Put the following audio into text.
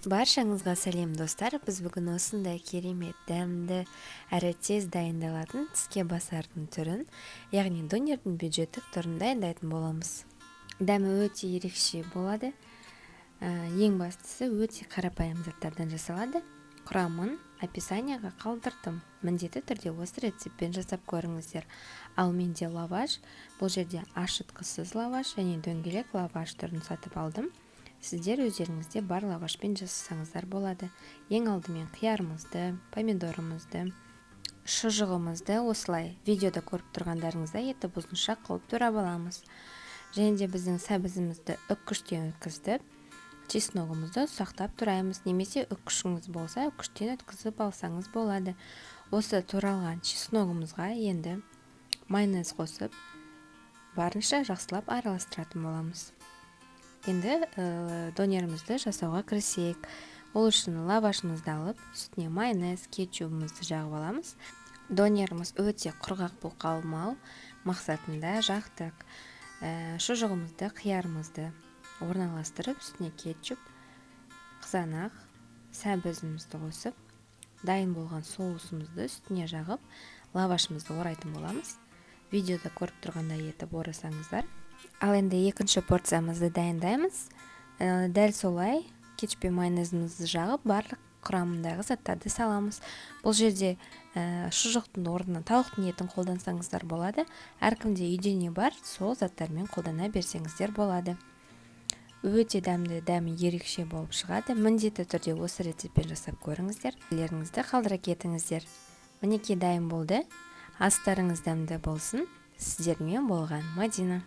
Баршаңызға сәлем достар. Біз бүгін осындай керемет, дәмді әрі тез дайындалатын тіске басардың түрін, яғни донердің бюджеттік түрін дайындайтын боламыз. Дәмі өте ерекше болады. Ең бастысы өте қарапайым заттардан жасалады. Құрамын описанияға қалдырдым. Міндетті түрде осы рецептпен жасап көріңіздер. Ал менде лаваш, бұл жерде ашытқысыз лаваш және дөңгелек лаваш түрін сатып алдым. Сіздер өздеріңізде бар лавашпен жасасаңыздар болады. Ең алдымен қиярымызды, помидорымызды, шұжығымызды осылай видеода көріп тұрғандарыңыздай етіп ұзынша қылып турап аламыз. Және де біздің сәбізімізді үккіштен өткіздіп, чесногымызды ұсақтап тураймыз. Немесе үккішіңіз болса, үккіштен өткізіп алсаңыз болады. Осы туралған чесногымызға енді майонез қосып, барынша жақсылап араластыратын боламыз. Енді донерімізді жасауға кірісейік. Ол үшін лавашымызды алып, үстіне майонез, кетчубымызды жағып аламыз. Донеріміз өте құрғақ болып қалмау мақсатында жақтық. Шұжығымызды, қиярымызды орналастырып, үстіне кетчуп, қызанақ, сәбізімізді қосып, дайын болған соусымызды үстіне жағып, лавашымызды орайтын боламыз. Видеода көріп тұрғандай етіп орасаңыздар. Ал енді екінші порциямызды дайындаймыз. Дәл солай кетчуп пен майонезімізді жағып, барлық құрамындағы заттарды саламыз. Бұл жерде шұжықтың орнына тауықтың етін қолдансаңыздар болады. Әркімде үйде не бар, сол заттармен қолдана берсеңіздер болады. Өте дәмі ерекше болып шығады. Міндетті түрде осы рецептпен жасап көріңіздер. Пікірлеріңізді қалдыра кетіңіздер. Мінекей дайын болды. Астарыңыз дәмді болсын. Сіздермен болған Мадина.